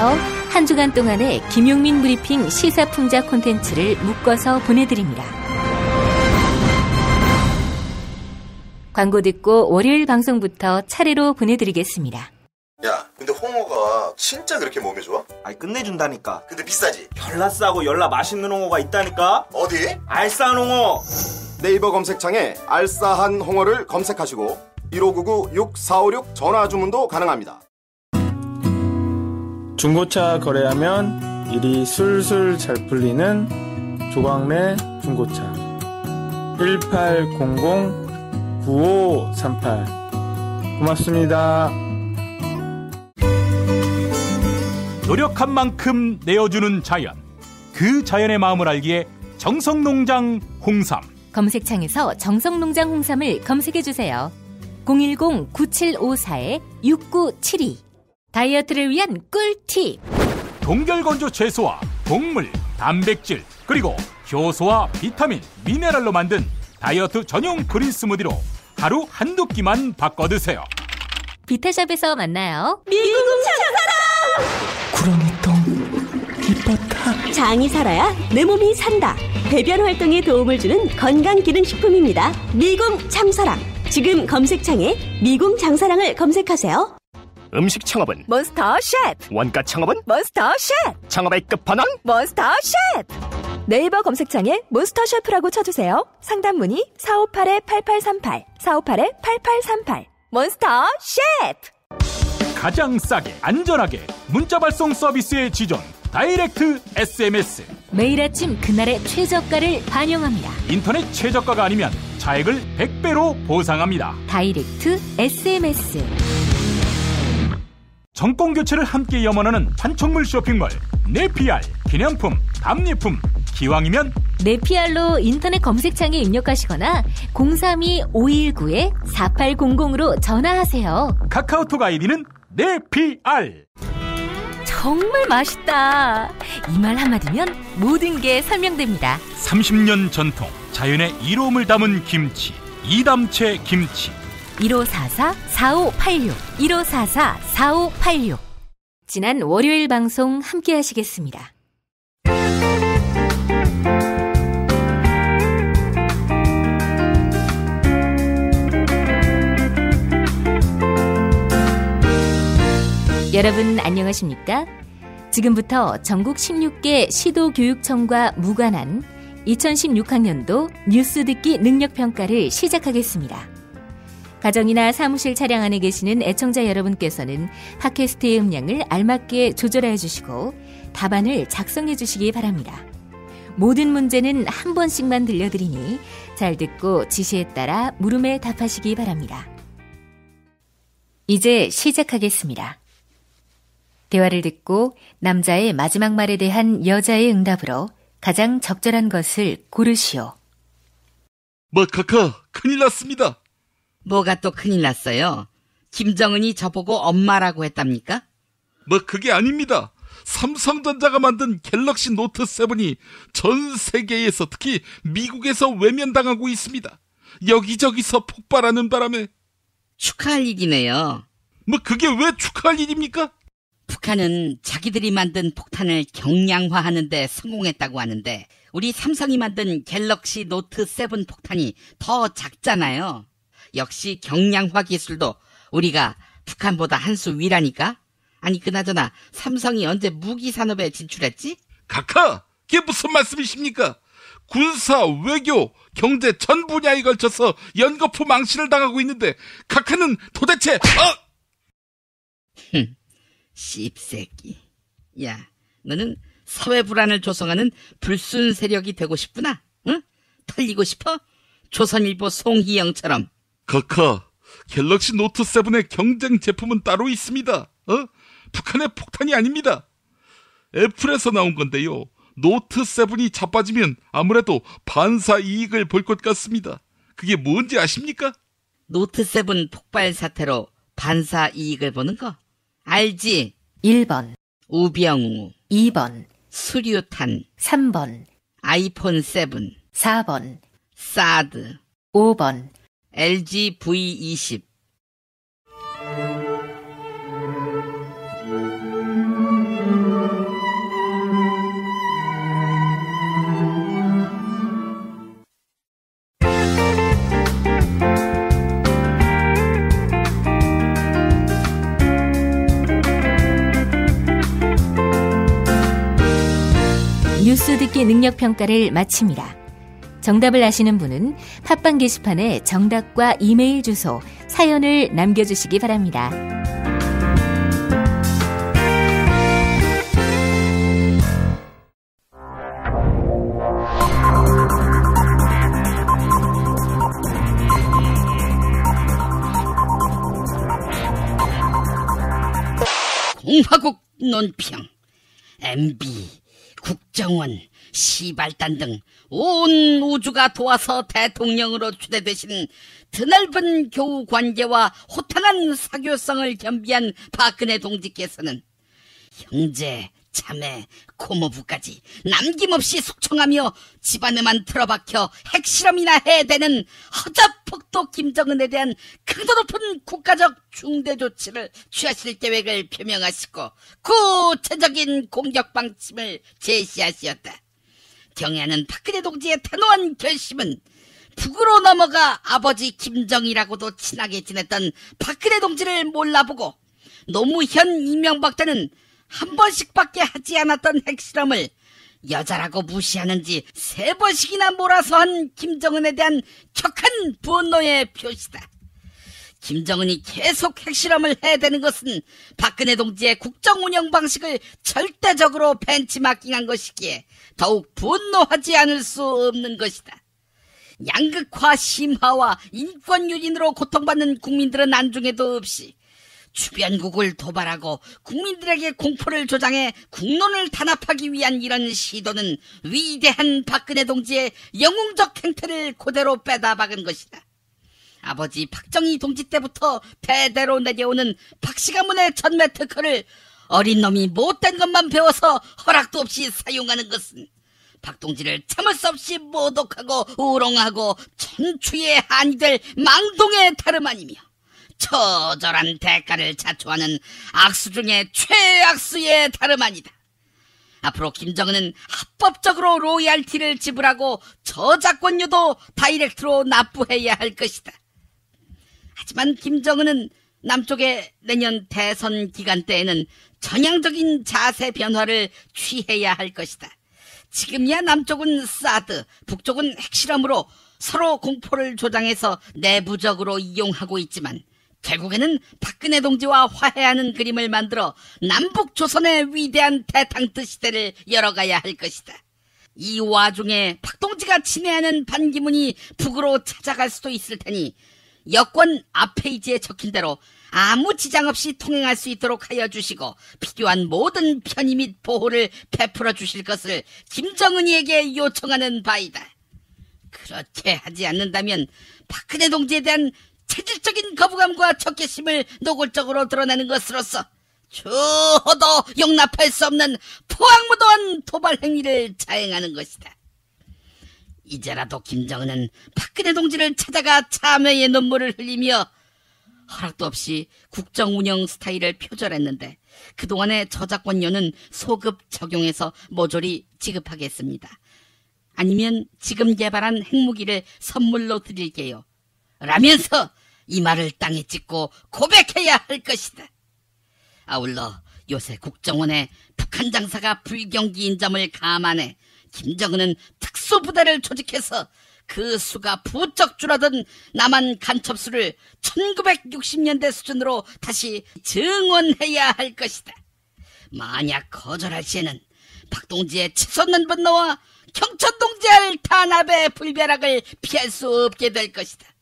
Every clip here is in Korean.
중에서 한 주간 동안의 김용민 브리핑 시사풍자 콘텐츠를 묶어서 보내드립니다. 광고 듣고 월요일 방송부터 차례로 보내드리겠습니다. 야, 근데 홍어가 진짜 그렇게 몸에 좋아? 아이, 끝내준다니까. 근데 비싸지? 열나 싸고 열나 맛있는 홍어가 있다니까. 어디? 알싸한 홍어. 네이버 검색창에 알싸한 홍어를 검색하시고 1599-6456 전화 주문도 가능합니다. 중고차 거래하면 일이 술술 잘 풀리는 조광래 중고차 1800-9538 고맙습니다. 노력한 만큼 내어주는 자연, 그 자연의 마음을 알기에 정성농장 홍삼. 검색창에서 정성농장 홍삼을 검색해주세요. 010-9754-6972 다이어트를 위한 꿀팁. 동결건조 채소와 곡물, 단백질, 그리고 효소와 비타민, 미네랄로 만든 다이어트 전용 그린 스무디로 하루 한두 끼만 바꿔 드세요. 비타샵에서 만나요. 미궁 장사랑! 구렁이똥 이뻤다. 장이 살아야 내 몸이 산다. 배변 활동에 도움을 주는 건강기능식품입니다. 미궁 장사랑. 지금 검색창에 미궁 장사랑을 검색하세요. 음식 창업은 몬스터 셰프. 원가 창업은 몬스터 셰프. 창업의 끝판왕 몬스터 셰프. 네이버 검색창에 몬스터 셰프라고 쳐주세요. 상담 문의 458-8838 458-8838 몬스터 셰프. 가장 싸게 안전하게 문자 발송 서비스의 지존 다이렉트 SMS. 매일 아침 그날의 최저가를 반영합니다. 인터넷 최저가가 아니면 차액을 100배로 보상합니다. 다이렉트 SMS. 정권 교체를 함께 염원하는 판촉물 쇼핑몰 네피알. 기념품, 답례품, 기왕이면 네피알로 인터넷 검색창에 입력하시거나 032-519-4800으로 전화하세요. 카카오톡 아이디는 네피알. 정말 맛있다. 이 말 한마디면 모든 게 설명됩니다. 30년 전통 자연의 이로움을 담은 김치, 이담채 김치. 1544-4586 1544-4586. 지난 월요일 방송 함께 하시겠습니다. 여러분 안녕하십니까? 지금부터 전국 16개 시도교육청과 무관한 2016학년도 뉴스 듣기 능력평가를 시작하겠습니다. 가정이나 사무실 차량 안에 계시는 애청자 여러분께서는 팟캐스트의 음량을 알맞게 조절해 주시고 답안을 작성해 주시기 바랍니다. 모든 문제는 한 번씩만 들려드리니 잘 듣고 지시에 따라 물음에 답하시기 바랍니다. 이제 시작하겠습니다. 대화를 듣고 남자의 마지막 말에 대한 여자의 응답으로 가장 적절한 것을 고르시오. 카카, 큰일 났습니다. 뭐가 또 큰일 났어요? 김정은이 저보고 엄마라고 했답니까? 그게 아닙니다. 삼성전자가 만든 갤럭시 노트 7이 전 세계에서 특히 미국에서 외면당하고 있습니다. 여기저기서 폭발하는 바람에. 축하할 일이네요. 그게 왜 축하할 일입니까? 북한은 자기들이 만든 폭탄을 경량화하는 데 성공했다고 하는데 우리 삼성이 만든 갤럭시 노트 7 폭탄이 더 작잖아요. 역시 경량화 기술도 우리가 북한보다 한 수 위라니까. 아니 그나저나 삼성이 언제 무기 산업에 진출했지? 카카, 그게 무슨 말씀이십니까? 군사, 외교, 경제 전 분야에 걸쳐서 연거푸 망신을 당하고 있는데 카카는 도대체 씹새끼. 야, 너는 사회 불안을 조성하는 불순 세력이 되고 싶구나. 응? 털리고 싶어? 조선일보 송희영처럼. 카카, 갤럭시 노트 7의 경쟁 제품은 따로 있습니다. 북한의 폭탄이 아닙니다. 애플에서 나온 건데요. 노트 7이 자빠지면 아무래도 반사 이익을 볼 것 같습니다. 그게 뭔지 아십니까? 노트 7 폭발 사태로 반사 이익을 보는 거 알지? 1번 우병우, 2번 수류탄, 3번 아이폰 7, 4번 사드, 5번 LG V20. 뉴스 듣기 능력 평가를 마칩니다. 정답을 아시는 분은 팟빵 게시판에 정답과 이메일 주소, 사연을 남겨주시기 바랍니다. 공화국 논평, MB, 국정원, 시발단 등 온 우주가 도와서 대통령으로 추대되신 드넓은 교우 관계와 호탕한 사교성을 겸비한 박근혜 동지께서는 형제, 자매, 고모부까지 남김없이 숙청하며 집안에만 틀어박혀 핵실험이나 해대는 허접폭도 김정은에 대한 강도 높은 국가적 중대 조치를 취하실 계획을 표명하시고 구체적인 공격 방침을 제시하시었다. 경애하는 박근혜 동지의 단호한 결심은 북으로 넘어가 아버지 김정일하고도 친하게 지냈던 박근혜 동지를 몰라보고 노무현 이명박 때는 한 번씩밖에 하지 않았던 핵실험을 여자라고 무시하는지 3번씩이나 몰아서 한 김정은에 대한 격한 분노의 표시다. 김정은이 계속 핵실험을 해대는 것은 박근혜 동지의 국정 운영 방식을 절대적으로 벤치마킹한 것이기에 더욱 분노하지 않을 수 없는 것이다. 양극화 심화와 인권 유린으로 고통받는 국민들은 안중에도 없이 주변국을 도발하고 국민들에게 공포를 조장해 국론을 단합하기 위한 이런 시도는 위대한 박근혜 동지의 영웅적 행태를 그대로 빼다 박은 것이다. 아버지 박정희 동지 때부터 대대로 내려오는 박씨 가문의 전매 특허를 어린 놈이 못된 것만 배워서 허락도 없이 사용하는 것은 박 동지를 참을 수 없이 모독하고 우롱하고 천추의 한이 될 망동의 다름 아니며 처절한 대가를 자초하는 악수 중에 최악수의 다름 아니다. 앞으로 김정은은 합법적으로 로얄티를 지불하고 저작권료도 다이렉트로 납부해야 할 것이다. 하지만 김정은은 남쪽의 내년 대선 기간 때에는 전향적인 자세 변화를 취해야 할 것이다. 지금이야 남쪽은 사드, 북쪽은 핵실험으로 서로 공포를 조장해서 내부적으로 이용하고 있지만 결국에는 박근혜 동지와 화해하는 그림을 만들어 남북 조선의 위대한 대탕트 시대를 열어가야 할 것이다. 이 와중에 박 동지가 친애하는 반기문이 북으로 찾아갈 수도 있을 테니 여권 앞페이지에 적힌 대로 아무 지장 없이 통행할 수 있도록 하여 주시고 필요한 모든 편의 및 보호를 베풀어 주실 것을 김정은이에게 요청하는 바이다. 그렇게 하지 않는다면 박근혜 동지에 대한 체질적인 거부감과 적개심을 노골적으로 드러내는 것으로서 저도 용납할 수 없는 포악무도한 도발 행위를 자행하는 것이다. 이제라도 김정은은 박근혜 동지를 찾아가 참회의 눈물을 흘리며 허락도 없이 국정 운영 스타일을 표절했는데 그동안의 저작권료는 소급 적용해서 모조리 지급하겠습니다. 아니면 지금 개발한 핵무기를 선물로 드릴게요. 라면서 이 말을 땅에 찍고 고백해야 할 것이다. 아울러 요새 국정원의 북한 장사가 불경기인 점을 감안해 김정은은 특수부대를 조직해서 그 수가 부쩍 줄어든 남한 간첩수를 1960년대 수준으로 다시 증원해야 할 것이다. 만약 거절할 시에는 박동지의 치솟는 분노와 경천동지할 탄압의 불벼락을 피할 수 없게 될 것이다.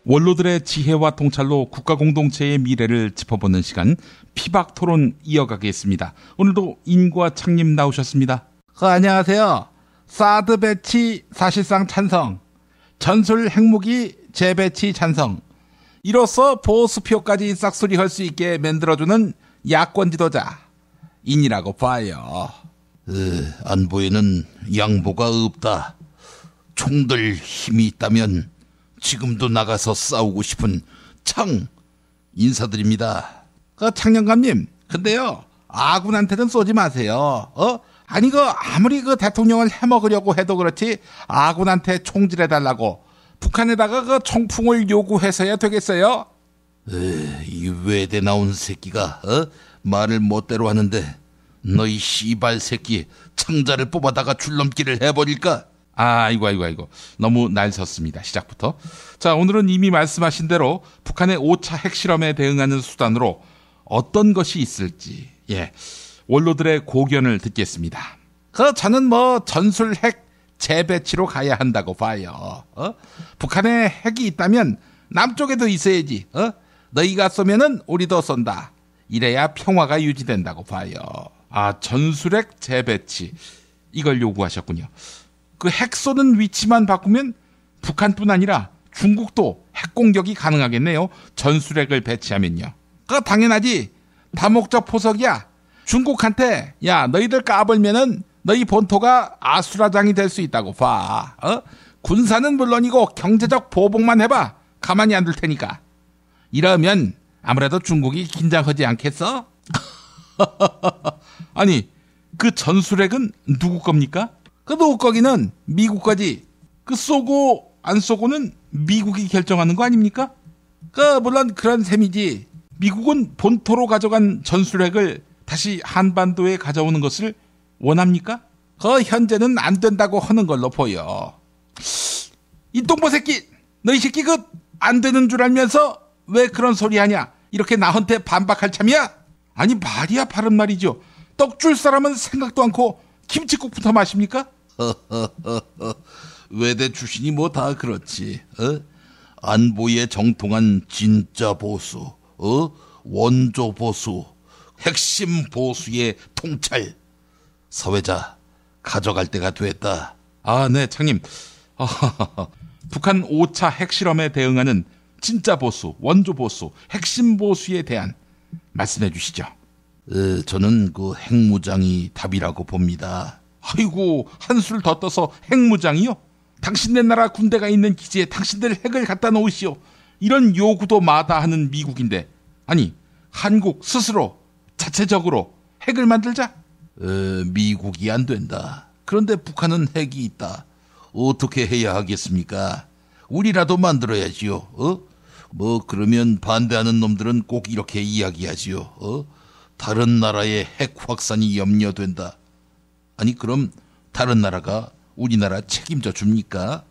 원로들의 지혜와 통찰로 국가공동체의 미래를 짚어보는 시간 피박토론 이어가겠습니다. 오늘도 인과 창님 나오셨습니다. 안녕하세요. 사드 배치 사실상 찬성, 전술 핵무기 재배치 찬성, 이로써 보수표까지 싹수리할 수 있게 만들어주는 야권 지도자 인이라고 봐요. 안보에는 양보가 없다. 총들 힘이 있다면 지금도 나가서 싸우고 싶은 창 인사드립니다. 창영감님, 근데요 아군한테는 쏘지 마세요. 아니 아무리 대통령을 해먹으려고 해도 그렇지 아군한테 총질해달라고 북한에다가 총풍을 요구해서야 되겠어요? 이 외대 나온 새끼가 말을 멋대로 하는데 너희 씨발 새끼 창자를 뽑아다가 줄넘기를 해버릴까? 아이고 너무 날 섰습니다. 시작부터. 자, 오늘은 이미 말씀하신 대로 북한의 5차 핵실험에 대응하는 수단으로 어떤 것이 있을지 원로들의 고견을 듣겠습니다. 저는 전술 핵 재배치로 가야 한다고 봐요. 북한에 핵이 있다면 남쪽에도 있어야지. 너희가 쏘면은 우리도 쏜다. 이래야 평화가 유지된다고 봐요. 전술핵 재배치 이걸 요구하셨군요. 그 핵 쏘는 위치만 바꾸면 북한뿐 아니라 중국도 핵 공격이 가능하겠네요. 전술핵을 배치하면요. 당연하지. 다목적 포석이야. 중국한테 너희들 까불면은 너희 본토가 아수라장이 될 수 있다고 봐. 군사는 물론이고 경제적 보복만 해봐. 가만히 안 둘 테니까. 이러면 아무래도 중국이 긴장하지 않겠어? 아니, 그 전술핵은 누구 겁니까? 누구 거기는 미국 거지. 쏘고 안 쏘고는 미국이 결정하는 거 아닙니까? 물론 그런 셈이지. 미국은 본토로 가져간 전술핵을 다시 한반도에 가져오는 것을 원합니까? 현재는 안 된다고 하는 걸로 보여. 이 똥보 새끼, 너 이 새끼 안 되는 줄 알면서 왜 그런 소리 하냐? 이렇게 나한테 반박할 참이야? 아니 말이야 바른 말이죠. 떡 줄 사람은 생각도 않고 김치국부터 마십니까? 외대 출신이 다 그렇지. 안보에 정통한 진짜 보수, 원조 보수, 핵심 보수의 통찰. 서회자 가져갈 때가 됐다. 네, 창님. 북한 5차 핵실험에 대응하는 진짜 보수, 원조 보수, 핵심 보수에 대한 말씀해 주시죠. 저는 핵무장이 답이라고 봅니다. 아이고, 한술 더 떠서 핵무장이요? 당신네 나라 군대가 있는 기지에 당신들 핵을 갖다 놓으시오. 이런 요구도 마다하는 미국인데, 아니 한국 스스로 자체적으로 핵을 만들자? 미국이 안 된다. 그런데 북한은 핵이 있다. 어떻게 해야 하겠습니까? 우리라도 만들어야지요. 그러면 반대하는 놈들은 꼭 이렇게 이야기하지요. 다른 나라의 핵 확산이 염려된다. 아니 그럼 다른 나라가 우리나라 책임져 줍니까?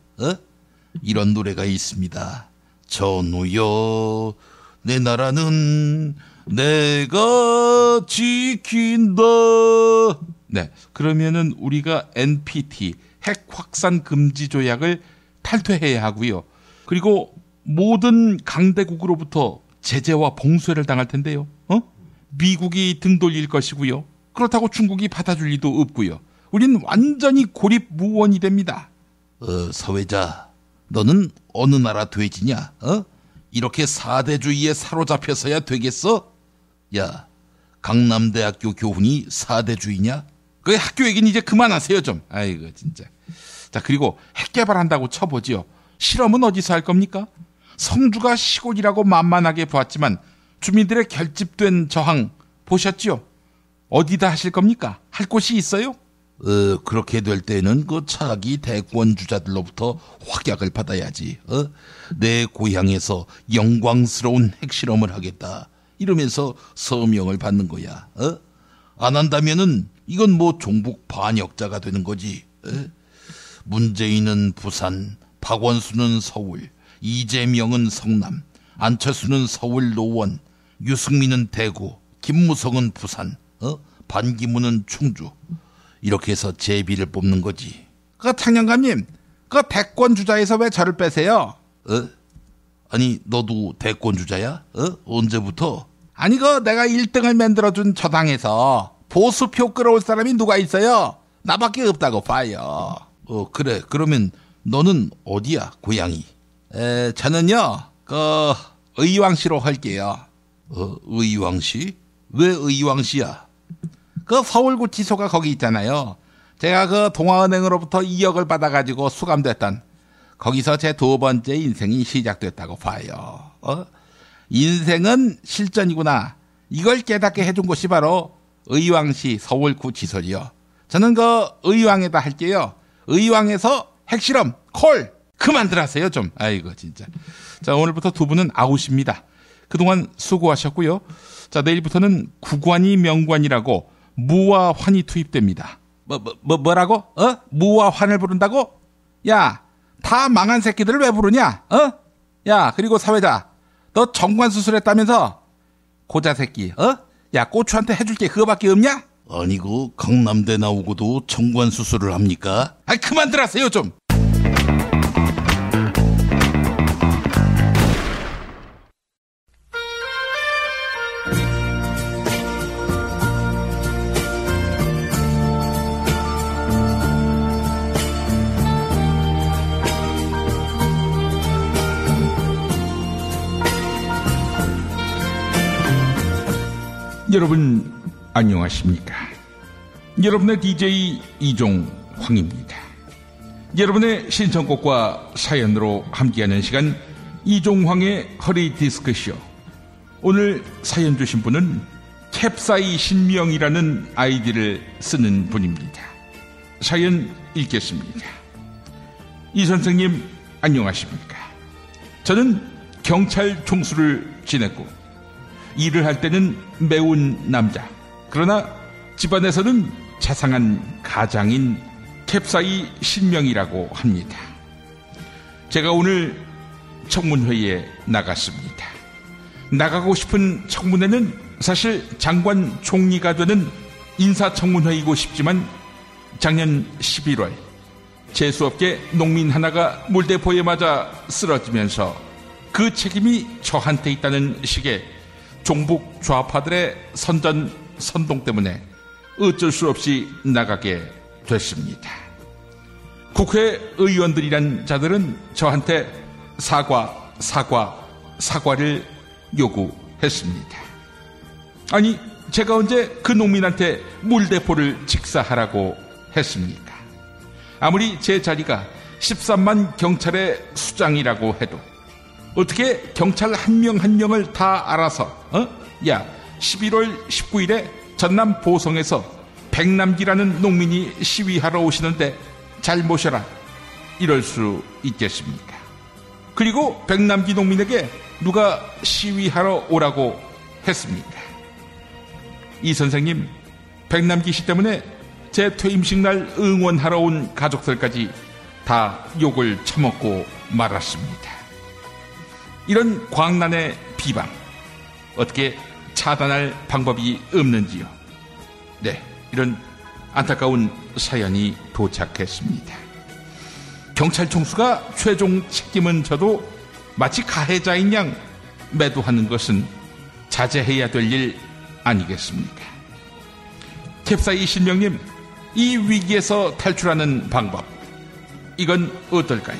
이런 노래가 있습니다. 전우여 내 나라는 내가 지킨다. 네, 그러면은 우리가 NPT 핵 확산 금지 조약을 탈퇴해야 하고요. 그리고 모든 강대국으로부터 제재와 봉쇄를 당할 텐데요. 미국이 등 돌릴 것이고요. 그렇다고 중국이 받아줄 리도 없고요. 우린 완전히 고립무원이 됩니다. 서회자, 너는 어느 나라 돼지냐? 이렇게 사대주의에 사로잡혀서야 되겠어? 야, 강남대학교 교훈이 사대주의냐? 그 학교 얘기는 이제 그만하세요 좀. 아이고 진짜. 자, 그리고 핵 개발한다고 쳐보지요. 실험은 어디서 할 겁니까? 성주가 시골이라고 만만하게 보았지만 주민들의 결집된 저항 보셨지요? 어디다 하실 겁니까? 할 곳이 있어요? 그렇게 될 때는 차기 대권 주자들로부터 확약을 받아야지. 내 고향에서 영광스러운 핵실험을 하겠다. 이러면서 서명을 받는 거야. 안 한다면은 이건 종북 반역자가 되는 거지. 문재인은 부산, 박원순은 서울, 이재명은 성남, 안철수는 서울 노원, 유승민은 대구, 김무성은 부산, 반기문은 충주. 이렇게 해서 제비를 뽑는 거지. 창녕감님, 대권 주자에서 왜 저를 빼세요? 아니 너도 대권 주자야? 언제부터? 아니 내가 1등을 만들어준 저 당에서 보수표 끌어올 사람이 누가 있어요? 나밖에 없다고 봐요. 그래. 그러면 너는 어디야, 고향이? 저는요, 의왕시로 할게요. 의왕시? 왜 의왕시야? 서울구치소가 거기 있잖아요. 제가 동아은행으로부터 2억을 받아가지고 수감됐던 거기서 제 두 번째 인생이 시작됐다고 봐요. 인생은 실전이구나. 이걸 깨닫게 해준 곳이 바로 의왕시 서울구치소지요. 저는 의왕에다 할게요. 의왕에서 핵실험 콜 그만들 하세요 좀. 아이고 진짜. 자, 오늘부터 두 분은 아웃입니다. 그동안 수고하셨고요. 자, 내일부터는 구관이 명관이라고 무와 환이 투입됩니다. 뭐라고? 무와 환을 부른다고? 야, 다 망한 새끼들을 왜 부르냐? 야, 그리고 사회자, 너 정관 수술했다면서? 고자 새끼, 야, 고추한테 해줄 게 그거밖에 없냐? 아니고 강남대 나오고도 정관 수술을 합니까? 아이, 그만들 하세요 좀. 여러분 안녕하십니까? 여러분의 DJ 이종황입니다. 여러분의 신청곡과 사연으로 함께하는 시간 이종황의 허리 디스크쇼. 오늘 사연 주신 분은 캡사이신명이라는 아이디를 쓰는 분입니다. 사연 읽겠습니다. 이 선생님 안녕하십니까? 저는 경찰 총수를 지냈고 일을 할 때는 매운 남자, 그러나 집안에서는 자상한 가장인 캡사이 신명이라고 합니다. 제가 오늘 청문회에 나갔습니다. 나가고 싶은 청문회는 사실 장관 총리가 되는 인사청문회이고 싶지만 작년 11월 재수없게 농민 하나가 물대포에 맞아 쓰러지면서 그 책임이 저한테 있다는 식의 종북 좌파들의 선동 때문에 어쩔 수 없이 나가게 됐습니다. 국회의원들이란 자들은 저한테 사과를 요구했습니다. 아니, 제가 언제 그 농민한테 물대포를 직사하라고 했습니까? 아무리 제 자리가 13만 경찰의 수장이라고 해도 어떻게 경찰 한 명 한 명을 다 알아서 야, 11월 19일에 전남 보성에서 백남기라는 농민이 시위하러 오시는데 잘 모셔라 이럴 수 있겠습니까? 그리고 백남기 농민에게 누가 시위하러 오라고 했습니까? 이 선생님, 백남기 씨 때문에 제 퇴임식 날 응원하러 온 가족들까지 다 욕을 처먹고 말았습니다. 이런 광란의 비방 어떻게 차단할 방법이 없는지요? 네, 이런 안타까운 사연이 도착했습니다. 경찰 총수가 최종 책임은 져도 마치 가해자인 양 매도하는 것은 자제해야 될 일 아니겠습니까? 캡사이 신명님, 이 위기에서 탈출하는 방법, 이건 어떨까요?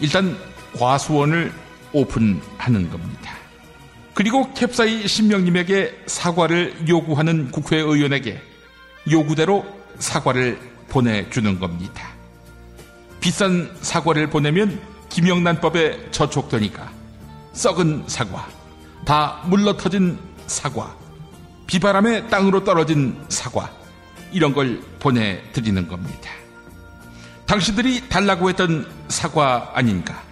일단 과수원을 오픈하는 겁니다. 그리고 캡사이 신명님에게 사과를 요구하는 국회의원에게 요구대로 사과를 보내주는 겁니다. 비싼 사과를 보내면 김영란법에 저촉되니까 썩은 사과, 다 물러터진 사과, 비바람에 땅으로 떨어진 사과, 이런 걸 보내드리는 겁니다. 당신들이 달라고 했던 사과 아닌가?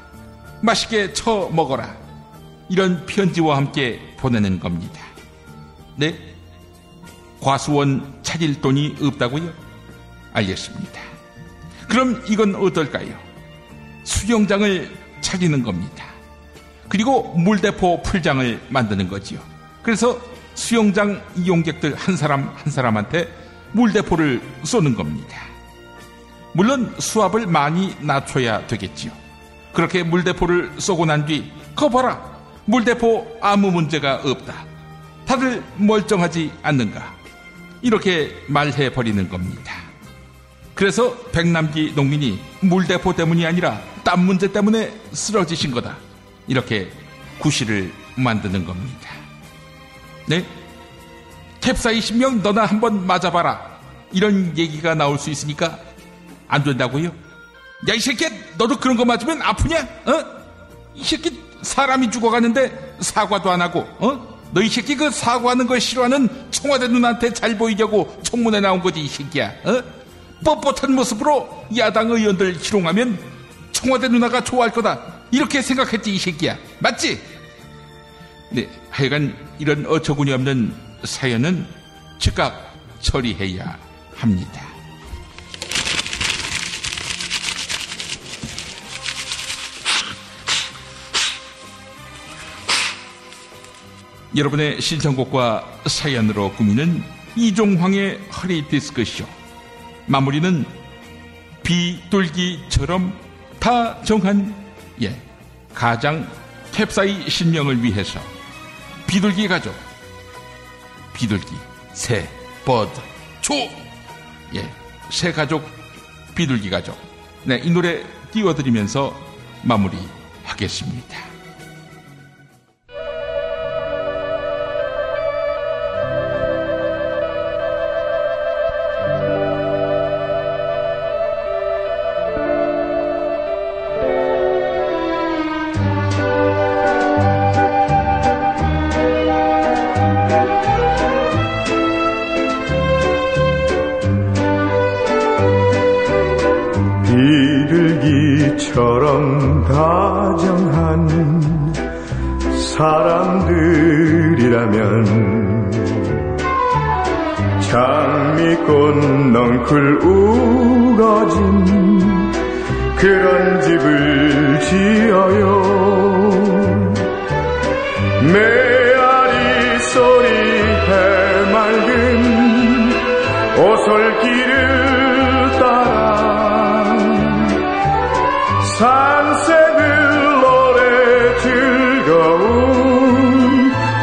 맛있게 쳐 먹어라. 이런 편지와 함께 보내는 겁니다. 네? 과수원 찾을 돈이 없다고요? 알겠습니다. 그럼 이건 어떨까요? 수영장을 차리는 겁니다. 그리고 물대포 풀장을 만드는 거지요. 그래서 수영장 이용객들 한 사람 한 사람한테 물대포를 쏘는 겁니다. 물론 수압을 많이 낮춰야 되겠지요. 그렇게 물대포를 쏘고 난 뒤 거 봐라, 물대포 아무 문제가 없다, 다들 멀쩡하지 않는가, 이렇게 말해버리는 겁니다. 그래서 백남기 농민이 물대포 때문이 아니라 땀 문제 때문에 쓰러지신 거다, 이렇게 구실을 만드는 겁니다. 네? 캡사이 신명 너나 한번 맞아봐라, 이런 얘기가 나올 수 있으니까 안 된다고요? 야, 이 새끼야, 너도 그런 거 맞으면 아프냐? 이 새끼 사람이 죽어가는데 사과도 안 하고, 너 이 새끼 그 사과하는 걸 싫어하는 청와대 누나한테 잘 보이려고 청문회 나온 거지, 이 새끼야. 뻣뻣한 모습으로 야당 의원들 희롱하면 청와대 누나가 좋아할 거다, 이렇게 생각했지, 이 새끼야. 맞지? 네, 하여간 이런 어처구니 없는 사연은 즉각 처리해야 합니다. 여러분의 신청곡과 사연으로 꾸미는 이종황의 허리디스크쇼. 마무리는 비둘기처럼 다정한 가장 캡사이 신명을 위해서 비둘기 가족, 비둘기, 새, 버드, 초, 새 가족, 비둘기 가족. 네, 이 노래 띄워드리면서 마무리하겠습니다. 비둘기처럼 다정한 사람들이라면 장미꽃 넝쿨 우거진 그런 집을 지어요. 메아리 소리 해맑은 오솔길을 따라 산새들 노래 즐거운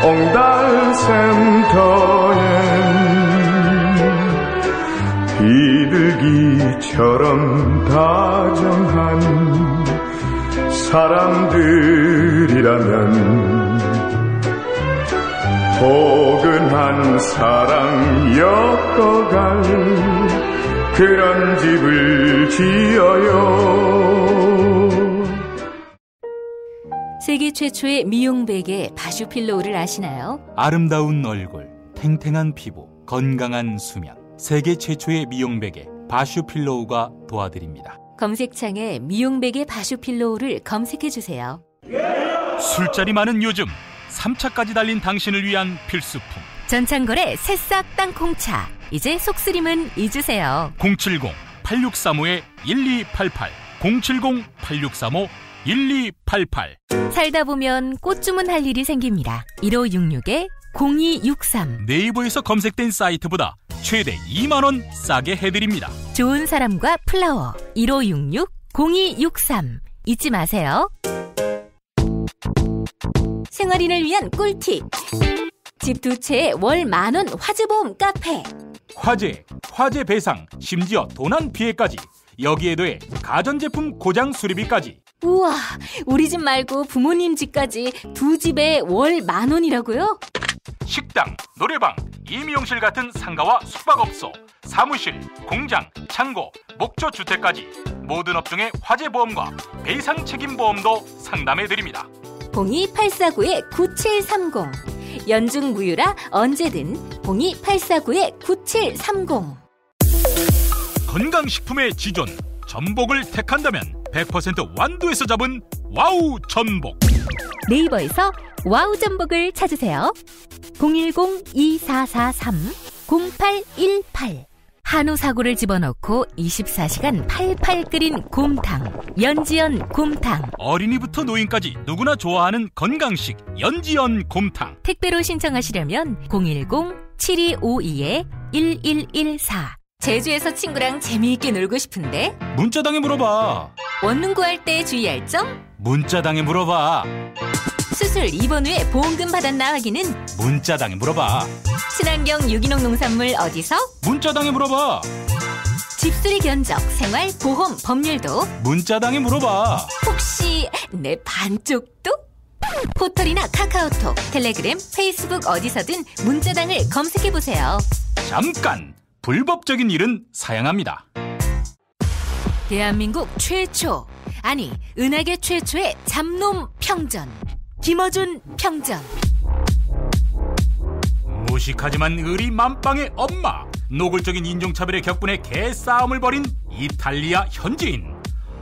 옹달샘터엔 비둘기처럼 다정한 사람들이라면 포근한 사랑 엮어갈 그런 집을 지어요. 세계 최초의 미용 베개 바슈필로우를 아시나요? 아름다운 얼굴, 탱탱한 피부, 건강한 수면. 세계 최초의 미용 베개 바슈필로우가 도와드립니다. 검색창에 미용 베개 바슈필로우를 검색해주세요. 술자리 많은 요즘 3차까지 달린 당신을 위한 필수품. 전창걸의 새싹 땅콩차. 이제 속쓰림은 잊으세요. 070-8635-1288 070-8635-1288. 살다 보면 꽃 주문할 일이 생깁니다. 1566-0263. 네이버에서 검색된 사이트보다 최대 2만원 싸게 해드립니다. 좋은 사람과 플라워 1566-0263. 잊지 마세요. 생활인을 위한 꿀팁. 집 두 채에 월 10,000원 화재보험 카페. 화재 배상, 심지어 도난 피해까지. 여기에 더해 가전제품 고장 수리비까지. 우와, 우리 집 말고 부모님 집까지 두 집에 월 10,000원이라고요? 식당, 노래방, 임용실 같은 상가와 숙박업소, 사무실, 공장, 창고, 목조주택까지 모든 업종의 화재보험과 배상 책임보험도 상담해드립니다. 02849-9730. 연중 무휴라 언제든 02849-9730. 건강식품의 지존 전복을 택한다면 100% 완도에서 잡은 와우 전복. 네이버에서 와우 전복을 찾으세요. 010-2443-0818. 한우 사고를 집어넣고 24시간 팔팔 끓인 곰탕, 연지연 곰탕. 어린이부터 노인까지 누구나 좋아하는 건강식 연지연 곰탕. 택배로 신청하시려면 010-7252-1114. 제주에서 친구랑 재미있게 놀고 싶은데 문자당에 물어봐. 원룸 구할 때 주의할 점? 문자당에 물어봐. 수술 입원 후에 보험금 받았나 확인은 문자당에 물어봐. 친환경 유기농 농산물 어디서? 문자당에 물어봐. 집수리 견적, 생활, 보험, 법률도 문자당에 물어봐. 혹시 내 반쪽도? 포털이나 카카오톡, 텔레그램, 페이스북 어디서든 문자당을 검색해보세요. 잠깐! 불법적인 일은 사양합니다. 대한민국 최초, 아니 은하계 최초의 잡놈 평전, 김어준 평전. 무식하지만 의리 만빵의 엄마, 노골적인 인종차별의 격분에 개싸움을 벌인 이탈리아 현지인,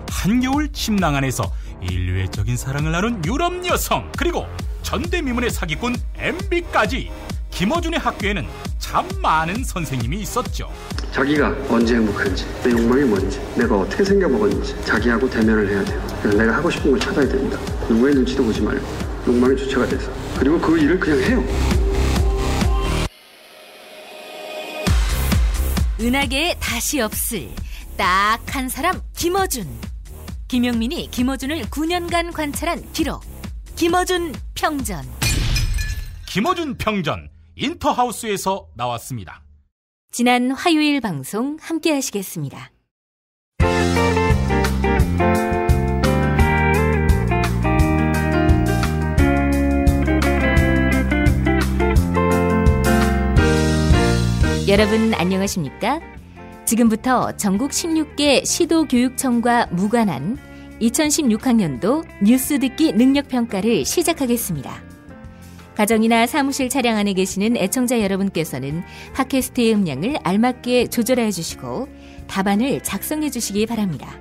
한겨울 침낭 안에서 인류애적인 사랑을 나눈 유럽 여성, 그리고 전대미문의 사기꾼 MB까지 김어준의 학교에는 참 많은 선생님이 있었죠. 자기가 언제 행복한지, 내 욕망이 뭔지, 내가 어떻게 생겨먹었는지 자기하고 대면을 해야 돼요. 그래서 내가 하고 싶은 걸 찾아야 됩니다. 누구의 눈치도 보지 말고 욕망이 주체가 돼서, 그리고 그 일을 그냥 해요. 은하계에 다시 없을 딱 한 사람, 김어준. 김용민이 김어준을 9년간 관찰한 기록, 김어준 평전. 김어준 평전, 인터하우스에서 나왔습니다. 지난 화요일 방송 함께 하시겠습니다. 여러분 안녕하십니까? 지금부터 전국 16개 시도교육청과 무관한 2016학년도 뉴스 듣기 능력평가를 시작하겠습니다. 가정이나 사무실 차량 안에 계시는 애청자 여러분께서는 팟캐스트의 음량을 알맞게 조절해 주시고 답안을 작성해 주시기 바랍니다.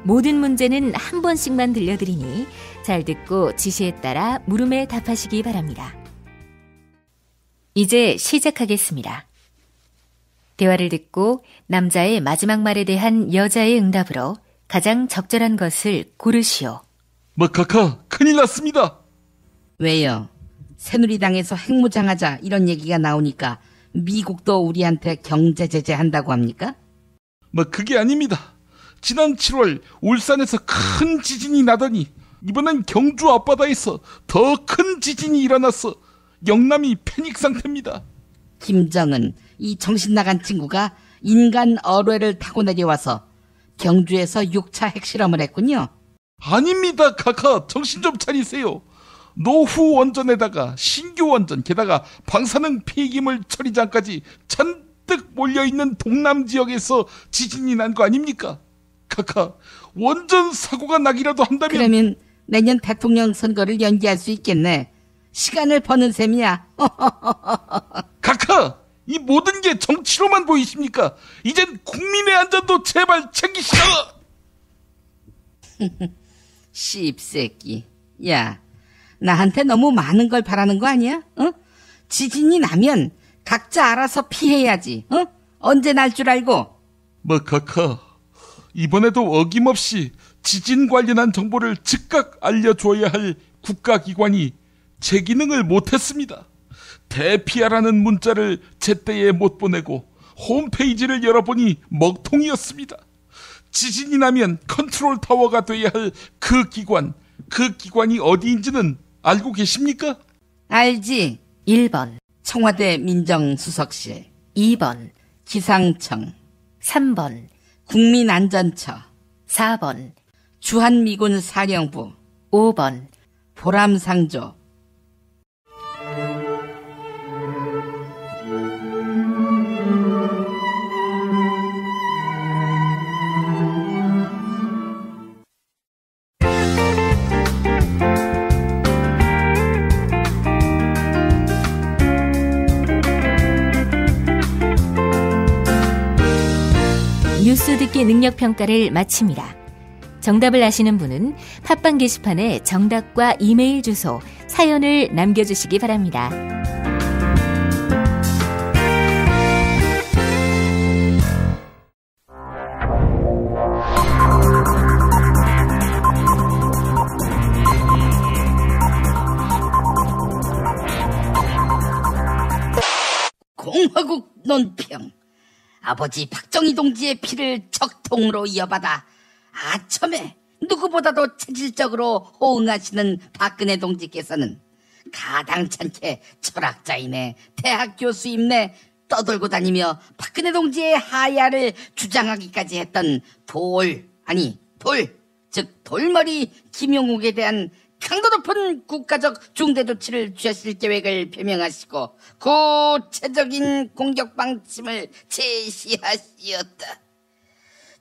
모든 문제는 한 번씩만 들려드리니 잘 듣고 지시에 따라 물음에 답하시기 바랍니다. 이제 시작하겠습니다. 대화를 듣고 남자의 마지막 말에 대한 여자의 응답으로 가장 적절한 것을 고르시오. 카카, 큰일 났습니다. 왜요? 새누리당에서 핵무장하자 이런 얘기가 나오니까 미국도 우리한테 경제 제재한다고 합니까? 그게 아닙니다. 지난 7월 울산에서 큰 지진이 나더니 이번엔 경주 앞바다에서 더 큰 지진이 일어났어. 영남이 패닉 상태입니다. 김정은, 이 정신 나간 친구가 인간 어뢰를 타고 내려와서 경주에서 6차 핵실험을 했군요. 아닙니다, 카카. 정신 좀 차리세요. 노후 원전에다가 신규 원전, 게다가 방사능 폐기물 처리장까지 잔뜩 몰려있는 동남 지역에서 지진이 난 거 아닙니까? 카카, 원전 사고가 나기라도 한다면... 그러면 내년 대통령 선거를 연기할 수 있겠네. 시간을 버는 셈이야. 카카, 이 모든 게 정치로만 보이십니까? 이젠 국민의 안전도 제발 챙기시라. 씹새끼. 야, 나한테 너무 많은 걸 바라는 거 아니야? 어? 지진이 나면 각자 알아서 피해야지. 어? 언제 날 줄 알고? 카카, 이번에도 어김없이 지진 관련한 정보를 즉각 알려줘야 할 국가기관이 제 기능을 못했습니다. 대피하라는 문자를 제때에 못 보내고 홈페이지를 열어보니 먹통이었습니다. 지진이 나면 컨트롤 타워가 돼야 할 그 기관이 어디인지는 알고 계십니까? 알지. 1번 청와대 민정수석실, 2번 기상청, 3번 국민안전처, 4번 주한미군 사령부, 5번 보람상조. 뉴스 듣기 능력평가를 마칩니다. 정답을 아시는 분은 팟빵 게시판에 정답과 이메일 주소, 사연을 남겨주시기 바랍니다. 공화국 논평. 아버지 박정희 동지의 피를 적통으로 이어받아 아첨에 누구보다도 체질적으로 호응하시는 박근혜 동지께서는 가당찮게 철학자이네 대학 교수임내 떠돌고 다니며 박근혜 동지의 하야를 주장하기까지 했던 즉 돌머리 김용욱에 대한 강도 높은 국가적 중대조치를 취하실 계획을 표명하시고 구체적인 공격 방침을 제시하시었다.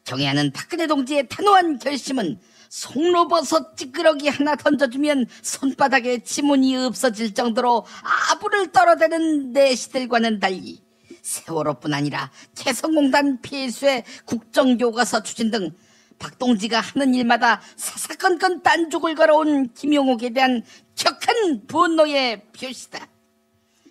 경애하는 박근혜 동지의 단호한 결심은 송로버섯 찌끄러기 하나 던져주면 손바닥에 지문이 없어질 정도로 아부를 떨어대는 내시들과는 달리 세월호뿐 아니라 개성공단 폐수의 국정교과서 추진 등 박동지가 하는 일마다 사사건건 딴죽을 걸어온 김용옥에 대한 격한 분노의 표시다.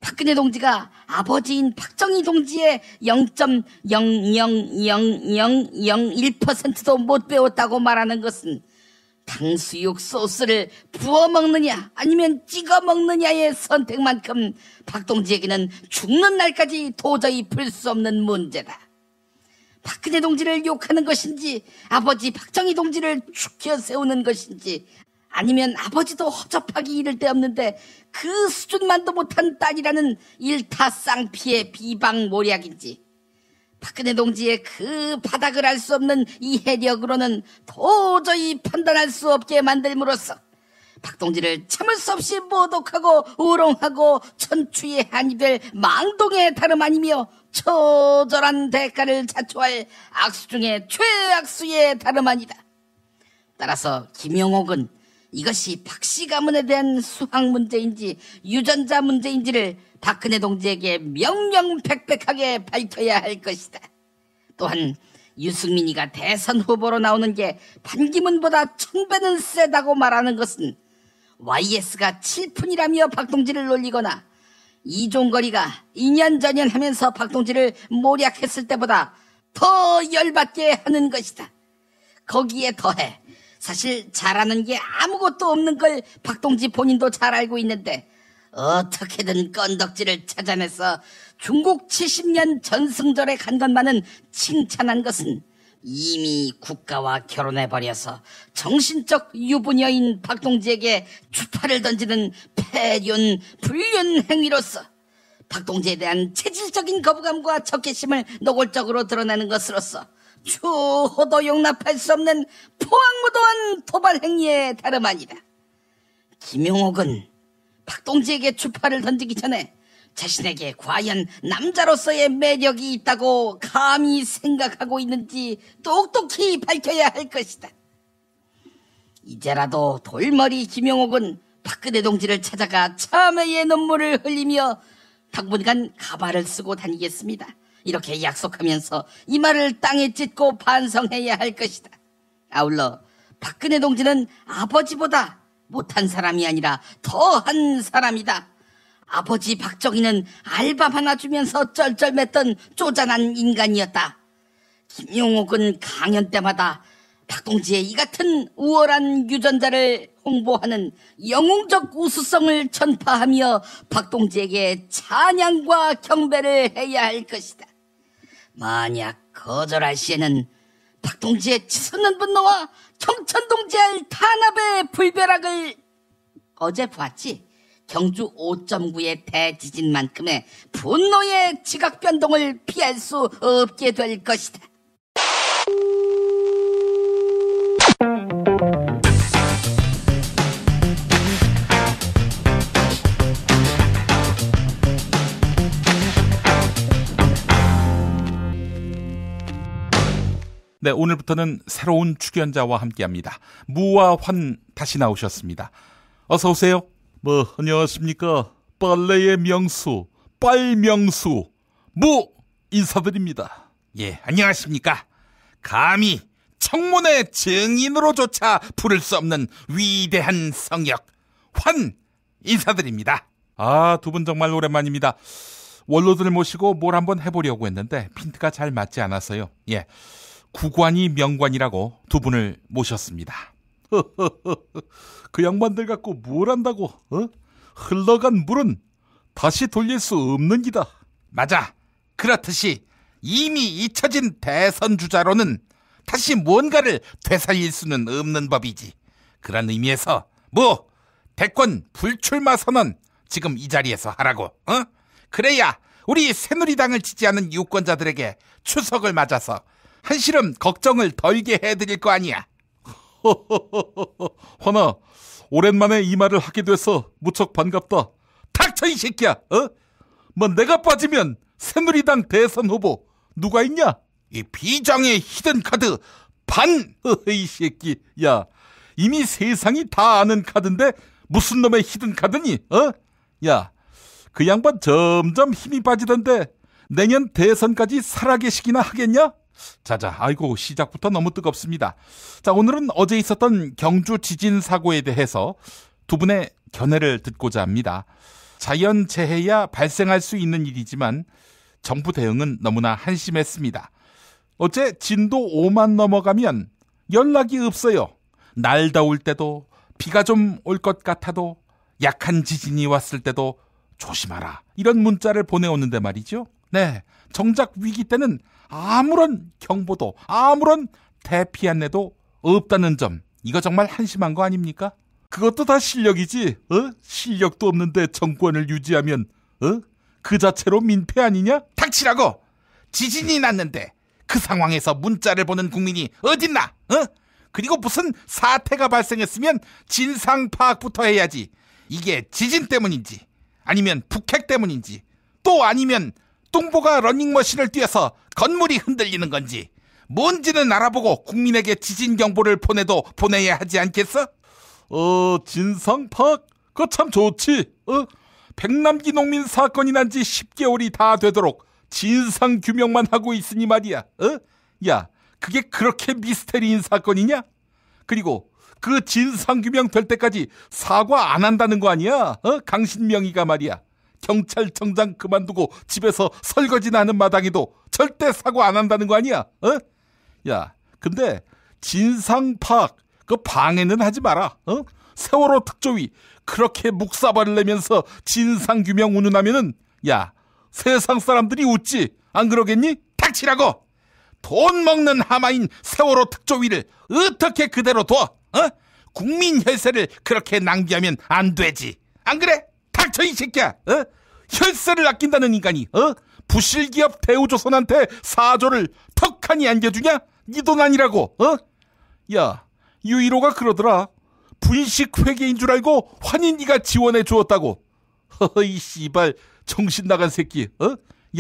박근혜 동지가 아버지인 박정희 동지의 0.00001%도 못 배웠다고 말하는 것은 탕수육 소스를 부어 먹느냐 아니면 찍어 먹느냐의 선택만큼 박동지에게는 죽는 날까지 도저히 풀 수 없는 문제다. 박근혜 동지를 욕하는 것인지 아버지 박정희 동지를 죽여 세우는 것인지 아니면 아버지도 허접하기 이를 데 없는데 그 수준만도 못한 딸이라는 일타쌍피의 비방모략인지 박근혜 동지의 그 바닥을 알 수 없는 이해력으로는 도저히 판단할 수 없게 만들므로써 박동지를 참을 수 없이 모독하고 우롱하고 천추의 한이 될 망동의 다름 아니며 처절한 대가를 자초할 악수 중에 최악수의 다름 아니다. 따라서 김용옥은 이것이 박씨 가문에 대한 수학 문제인지 유전자 문제인지를 박근혜 동지에게 명명백백하게 밝혀야 할 것이다. 또한 유승민이가 대선 후보로 나오는 게 반기문보다 1000배는 세다고 말하는 것은 YS가 7푼이라며 박동지를 놀리거나 이종거리가 2년 전연하면서 박동지를 모략했을 때보다 더 열받게 하는 것이다. 거기에 더해 사실 잘하는 게 아무것도 없는 걸 박동지 본인도 잘 알고 있는데 어떻게든 건덕지를 찾아내서 중국 70년 전승절에 간 것만은 칭찬한 것은 이미 국가와 결혼해버려서 정신적 유부녀인 박동지에게 주파를 던지는 폐륜, 불륜 행위로서 박동지에 대한 체질적인 거부감과 적개심을 노골적으로 드러내는 것으로서 추호도 용납할 수 없는 포악무도한 도발 행위에 다름 아니다. 김용옥은 박동지에게 주파를 던지기 전에 자신에게 과연 남자로서의 매력이 있다고 감히 생각하고 있는지 똑똑히 밝혀야 할 것이다. 이제라도 돌머리 김용옥은 박근혜 동지를 찾아가 참회의 눈물을 흘리며 당분간 가발을 쓰고 다니겠습니다. 이렇게 약속하면서 이 말을 땅에 찢고 반성해야 할 것이다. 아울러 박근혜 동지는 아버지보다 못한 사람이 아니라 더한 사람이다. 아버지 박정희는 알바 하나 주면서 쩔쩔맸던 쪼잔한 인간이었다. 김용옥은 강연 때마다 박동지의 이 같은 우월한 유전자를 홍보하는 영웅적 우수성을 전파하며 박동지에게 찬양과 경배를 해야 할 것이다. 만약 거절할 시에는 박동지의 치솟는 분노와 청천동지할 탄압의 불벼락을 어제 보았지. 경주 5.9의 대지진만큼의 분노의 지각 변동을 피할 수 없게 될 것이다. 네, 오늘부터는 새로운 출연자와 함께합니다. 무와 환 다시 나오셨습니다. 어서 오세요. 안녕하십니까. 빨래의 명수, 빨명수, 무 인사드립니다. 예, 안녕하십니까. 감히 청문회 증인으로조차 부를 수 없는 위대한 성역, 환 인사드립니다. 아, 두 분 정말 오랜만입니다. 원로들 모시고 뭘 한번 해보려고 했는데 핀트가 잘 맞지 않았어요. 예, 구관이 명관이라고 두 분을 모셨습니다. 그 양반들 갖고 뭘 한다고? 흘러간 물은 다시 돌릴 수 없는 기다. 맞아. 그렇듯이 이미 잊혀진 대선 주자로는 다시 뭔가를 되살릴 수는 없는 법이지. 그런 의미에서 대권 불출마 선언 지금 이 자리에서 하라고. 그래야 우리 새누리당을 지지하는 유권자들에게 추석을 맞아서 한시름 걱정을 덜게 해드릴 거 아니야. 환아, 오랜만에 이 말을 하게 돼서 무척 반갑다. 닥쳐 이 새끼야. 내가 빠지면 새누리당 대선 후보 누가 있냐? 이 비장의 히든카드 반! 이 새끼, 야, 이미 세상이 다 아는 카드인데 무슨 놈의 히든카드니? 야, 그 양반 점점 힘이 빠지던데 내년 대선까지 살아계시기나 하겠냐? 자자, 아이고, 시작부터 너무 뜨겁습니다. 자, 오늘은 어제 있었던 경주 지진 사고에 대해서 두 분의 견해를 듣고자 합니다. 자연재해야 발생할 수 있는 일이지만 정부 대응은 너무나 한심했습니다. 어제 진도 5만 넘어가면 연락이 없어요. 날 더울 때도, 비가 좀 올 것 같아도, 약한 지진이 왔을 때도 조심하라, 이런 문자를 보내오는데 말이죠. 네, 정작 위기 때는 아무런 경보도, 아무런 대피 안내도 없다는 점, 이거 정말 한심한 거 아닙니까? 그것도 다 실력이지. 실력도 없는데 정권을 유지하면 그 자체로 민폐 아니냐? 닥치라고! 지진이 났는데 그 상황에서 문자를 보는 국민이 어딨나? 그리고 무슨 사태가 발생했으면 진상 파악부터 해야지. 이게 지진 때문인지, 아니면 북핵 때문인지, 또 아니면 뚱보가 러닝머신을 뛰어서 건물이 흔들리는 건지 뭔지는 알아보고 국민에게 지진 경보를 보내야 하지 않겠어? 진상 파악? 그거 참 좋지. 백남기 농민 사건이 난 지 10개월이 다 되도록 진상 규명만 하고 있으니 말이야. 야, 그게 그렇게 미스테리인 사건이냐? 그리고 그 진상 규명 될 때까지 사과 안 한다는 거 아니야? 강신명의가 말이야. 경찰청장 그만두고 집에서 설거지나 하는 마당에도 절대 사과 안 한다는 거 아니야? 야, 근데 진상 파악, 그 방해는 하지 마라. 세월호 특조위 그렇게 묵사발을 내면서 진상 규명 운운하면은, 야, 세상 사람들이 웃지. 안 그러겠니? 닥치라고! 돈 먹는 하마인 세월호 특조위를 어떻게 그대로 둬? 국민 혈세를 그렇게 낭비하면 안 되지. 안 그래? 닥쳐, 이 새끼야. 혈세를 아낀다는 인간이 부실기업 대우조선한테 4조를 턱하니 안겨주냐? 네 돈 아니라고. 야, 유일호가 그러더라. 분식 회계인 줄 알고 환희 네가 지원해 주었다고. 이 씨발 정신 나간 새끼.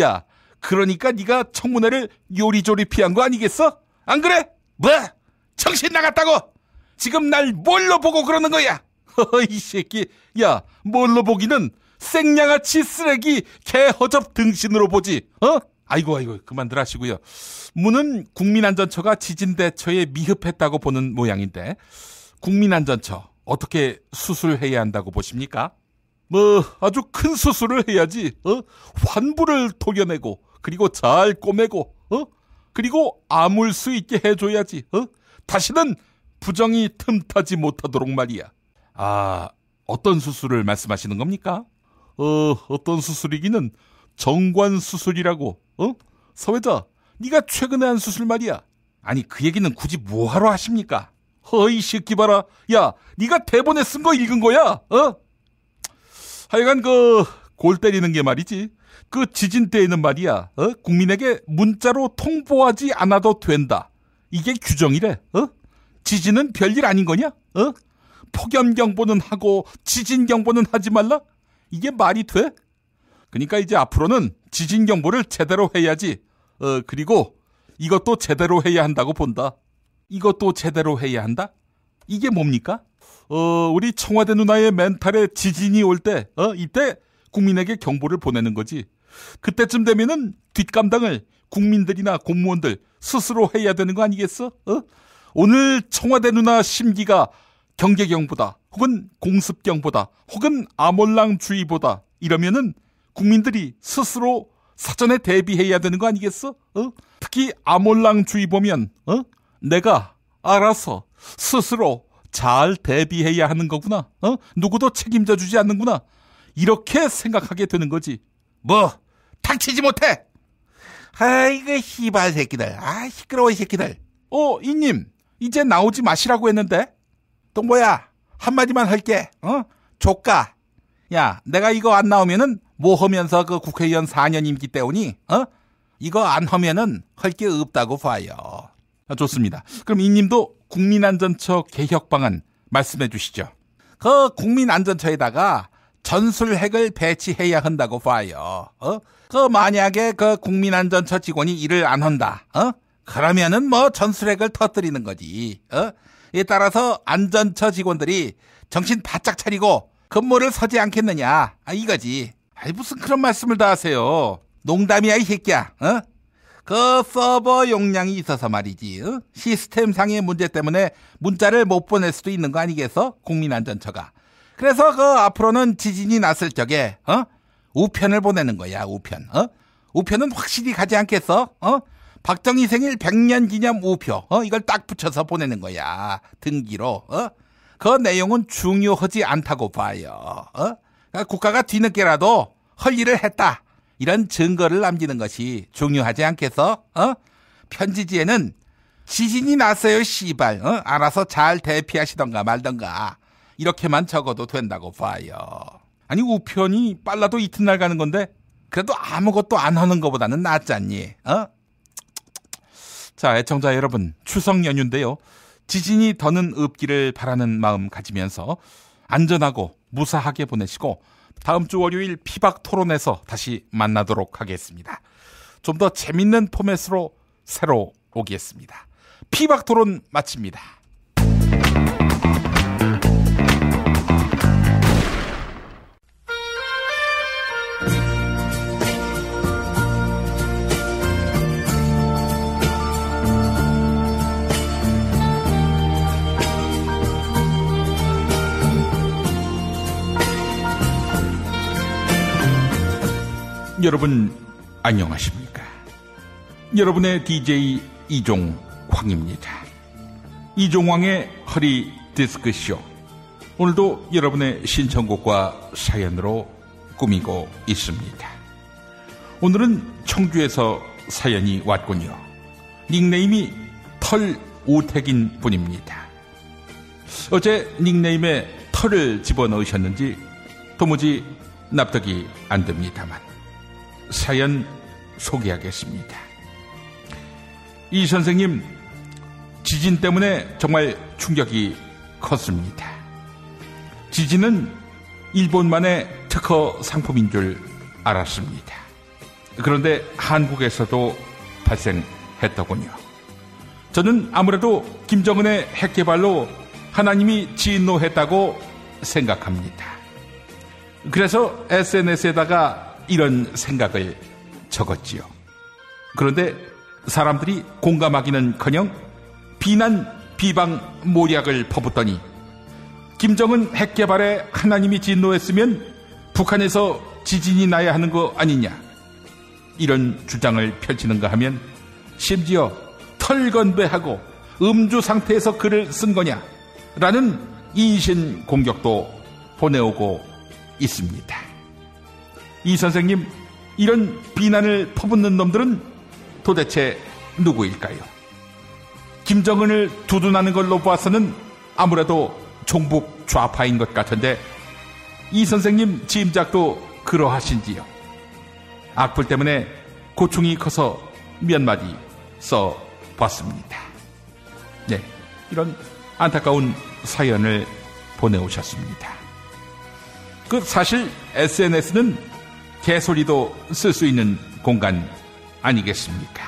야, 그러니까 네가 청문회를 요리조리 피한 거 아니겠어? 안 그래? 뭐? 정신 나갔다고? 지금 날 뭘로 보고 그러는 거야? 이 새끼. 야, 뭘로 보기는 생양아치 쓰레기 개허접 등신으로 보지. 아이고, 그만들 하시고요. 문은 국민안전처가 지진 대처에 미흡했다고 보는 모양인데, 국민안전처 어떻게 수술해야 한다고 보십니까? 아주 큰 수술을 해야지. 환부를 도려내고, 그리고 잘 꼬매고, 그리고 아물 수 있게 해줘야지. 다시는 부정이 틈타지 못하도록 말이야. 아, 어떤 수술을 말씀하시는 겁니까? 어떤 수술이기는 정관 수술이라고. 서회자, 네가 최근에 한 수술 말이야. 아니, 그 얘기는 굳이 뭐하러 하십니까? 이 새끼 봐라. 야, 네가 대본에 쓴 거 읽은 거야? 하여간 골 때리는 게 말이지. 그 지진 때에는 말이야, 국민에게 문자로 통보하지 않아도 된다. 이게 규정이래. 지진은 별일 아닌 거냐? 폭염경보는 하고 지진경보는 하지 말라? 이게 말이 돼? 그러니까 이제 앞으로는 지진경보를 제대로 해야지. 그리고 이것도 제대로 해야 한다고 본다. 이것도 제대로 해야 한다? 이게 뭡니까? 우리 청와대 누나의 멘탈에 지진이 올 때, 이때 국민에게 경보를 보내는 거지. 그때쯤 되면은 뒷감당을 국민들이나 공무원들 스스로 해야 되는 거 아니겠어? 오늘 청와대 누나 심기가 경계경보다, 혹은 공습경보다, 혹은 아몰랑주의보다 이러면은 국민들이 스스로 사전에 대비해야 되는 거 아니겠어? 특히 아몰랑주의 보면 내가 알아서 스스로 잘 대비해야 하는 거구나. 누구도 책임져 주지 않는구나. 이렇게 생각하게 되는 거지. 뭐 닥치지 못해. 아이고 씨발 새끼들. 아, 시끄러워 이 새끼들. 이님 이제 나오지 마시라고 했는데. 똥보야, 한마디만 할게. 조까. 야, 내가 이거 안 나오면은 뭐 하면서 그 국회의원 4년 임기 때우니? 이거 안 하면은 할 게 없다고 봐요. 좋습니다. 그럼 이님도 국민안전처 개혁 방안 말씀해 주시죠. 그 국민안전처에다가 전술핵을 배치해야 한다고 봐요. 그 만약에 그 국민안전처 직원이 일을 안 한다. 그러면은 뭐 전술핵을 터뜨리는 거지. 이에 따라서 안전처 직원들이 정신 바짝 차리고 근무를 서지 않겠느냐. 이거지. 무슨 그런 말씀을 다 하세요. 농담이야, 이 새끼야. 그 서버 용량이 있어서 말이지. 시스템상의 문제 때문에 문자를 못 보낼 수도 있는 거 아니겠어? 국민안전처가. 그래서 그 앞으로는 지진이 났을 적에 우편을 보내는 거야. 우편. 우편은 확실히 가지 않겠어? 박정희 생일 100년 기념 우표. 이걸 딱 붙여서 보내는 거야. 등기로. 그 내용은 중요하지 않다고 봐요. 그러니까 국가가 뒤늦게라도 할 일을 했다. 이런 증거를 남기는 것이 중요하지 않겠어? 편지지에는 지진이 났어요, 씨발. 알아서 잘 대피하시던가 말던가. 이렇게만 적어도 된다고 봐요. 아니, 우편이 빨라도 이튿날 가는 건데 그래도 아무것도 안 하는 것보다는 낫잖니. 자, 애청자 여러분, 추석 연휴인데요. 지진이 더는 없기를 바라는 마음 가지면서 안전하고 무사하게 보내시고 다음 주 월요일 피박 토론에서 다시 만나도록 하겠습니다. 좀 더 재밌는 포맷으로 새로 오겠습니다. 피박 토론 마칩니다. 여러분 안녕하십니까? 여러분의 DJ 이종황입니다. 이종황의 허리 디스크쇼, 오늘도 여러분의 신청곡과 사연으로 꾸미고 있습니다. 오늘은 청주에서 사연이 왔군요. 닉네임이 털오택인 분입니다. 어제 닉네임에 털을 집어넣으셨는지 도무지 납득이 안 됩니다만 사연 소개하겠습니다. 이 선생님, 지진 때문에 정말 충격이 컸습니다. 지진은 일본만의 특허 상품인 줄 알았습니다. 그런데 한국에서도 발생했더군요. 저는 아무래도 김정은의 핵개발로 하나님이 진노했다고 생각합니다. 그래서 SNS에다가 이런 생각을 적었지요. 그런데 사람들이 공감하기는커녕 비난, 비방, 모략을 퍼붓더니 김정은 핵개발에 하나님이 진노했으면 북한에서 지진이 나야 하는 거 아니냐, 이런 주장을 펼치는가 하면 심지어 털건배하고 음주 상태에서 글을 쓴 거냐 라는 이신 공격도 보내오고 있습니다. 이 선생님, 이런 비난을 퍼붓는 놈들은 도대체 누구일까요? 김정은을 두둔하는 걸로 봐서는 아무래도 종북 좌파인 것 같은데 이 선생님 짐작도 그러하신지요? 악플 때문에 고충이 커서 몇 마디 써봤습니다. 네, 이런 안타까운 사연을 보내오셨습니다. 사실 SNS는 개소리도 쓸 수 있는 공간 아니겠습니까?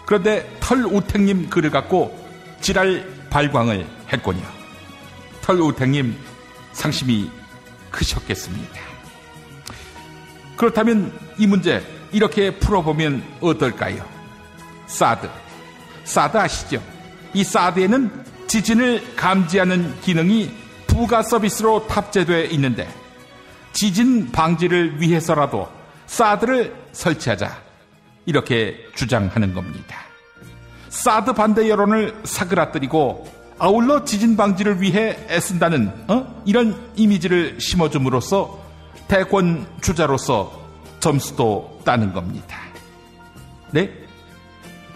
그런데 털우택님 글을 갖고 지랄 발광을 했군요. 털우택님 상심이 크셨겠습니다. 그렇다면 이 문제 이렇게 풀어보면 어떨까요? 사드 아시죠? 이 사드에는 지진을 감지하는 기능이 부가 서비스로 탑재되어 있는데 지진 방지를 위해서라도 사드를 설치하자, 이렇게 주장하는 겁니다. 사드 반대 여론을 사그라뜨리고 아울러 지진 방지를 위해 애쓴다는 이런 이미지를 심어줌으로써 대권 주자로서 점수도 따는 겁니다. 네?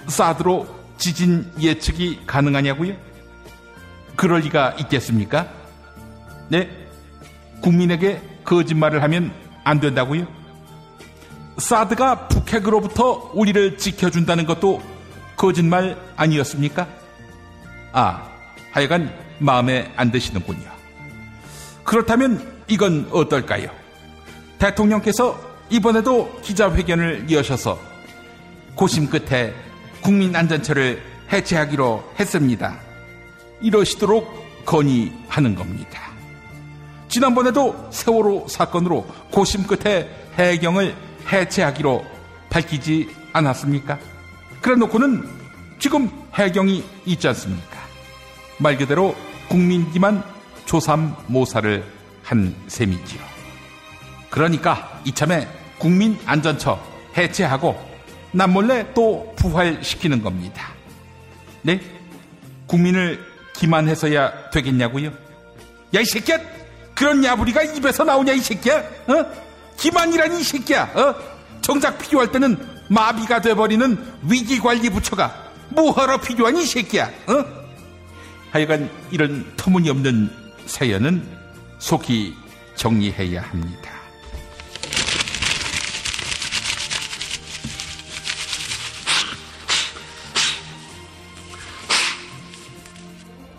사드로 지진 예측이 가능하냐고요? 그럴 리가 있겠습니까? 네? 국민에게 거짓말을 하면 안 된다고요? 사드가 북핵으로부터 우리를 지켜준다는 것도 거짓말 아니었습니까? 하여간 마음에 안 드시는군요. 그렇다면 이건 어떨까요? 대통령께서 이번에도 기자회견을 여셔서 고심 끝에 국민안전처를 해체하기로 했습니다. 이러시도록 건의하는 겁니다. 지난번에도 세월호 사건으로 고심 끝에 해경을 해체하기로 밝히지 않았습니까? 그래 놓고는 지금 해경이 있지 않습니까? 말 그대로 국민기만 조삼모사를 한 셈이지요. 그러니까 이참에 국민안전처 해체하고 남몰래 또 부활시키는 겁니다. 네? 국민을 기만해서야 되겠냐고요? 야, 이 새끼야! 그런 야부리가 입에서 나오냐, 이 새끼야? 기만이라니, 이 새끼야! 정작 필요할 때는 마비가 돼버리는 위기관리부처가 뭐하러 필요하니, 이 새끼야? 하여간 이런 터무니없는 사연은 속히 정리해야 합니다.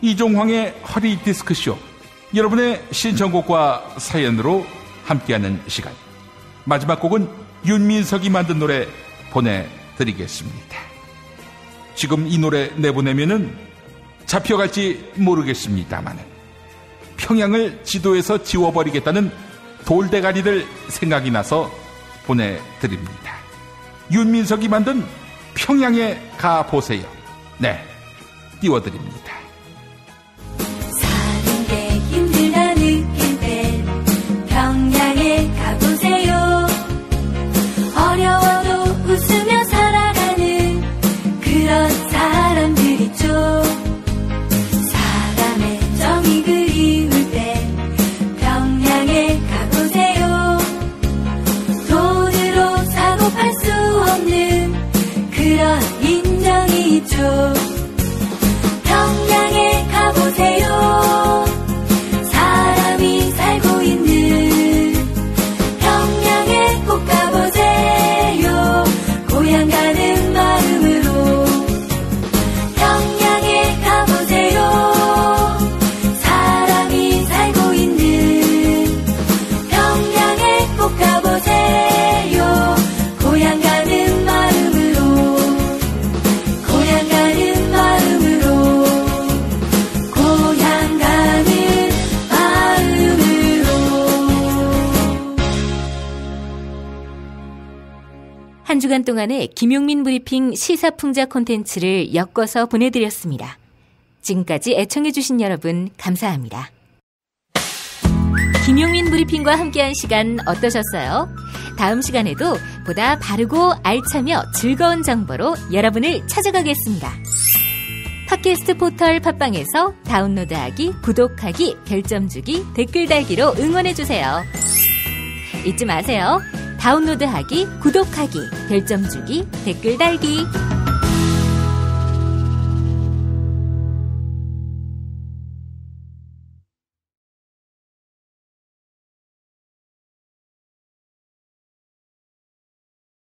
이종황의 허리 디스크쇼, 여러분의 신청곡과 사연으로 함께하는 시간. 마지막 곡은 윤민석이 만든 노래 보내드리겠습니다. 지금 이 노래 내보내면은 잡혀갈지 모르겠습니다만 평양을 지도에서 지워버리겠다는 돌대가리들 생각이 나서 보내드립니다. 윤민석이 만든 평양에 가보세요. 네, 띄워드립니다. 사는 게 힘들다 느낄 때 평양에 가보세요. 어려워도 웃으며 살아가는 그런 사람들 있죠. 사람의 정이 그리울 때 평양에 가보세요. 돈으로 사고 팔 수 없는 그런 인정이 있죠. 평양에 가보세요. 사람이 살고 있는 평양에 꼭 가보세요. 고향 가는 마음으로 평양에 가보세요. 사람이 살고 있는 평양에 꼭 가보세요. 고향 가는 마음으로 고향 가는 마음으로 고향 가는 마음으로. 한 주간 동안의 김용민 브리핑 시사풍자 콘텐츠를 엮어서 보내드렸습니다. 지금까지 애청해주신 여러분 감사합니다. 김용민 브리핑과 함께한 시간 어떠셨어요? 다음 시간에도 보다 바르고 알차며 즐거운 정보로 여러분을 찾아가겠습니다. 팟캐스트 포털 팟빵에서 다운로드하기, 구독하기, 별점 주기, 댓글 달기로 응원해주세요. 잊지 마세요. 다운로드하기, 구독하기, 별점 주기, 댓글 달기.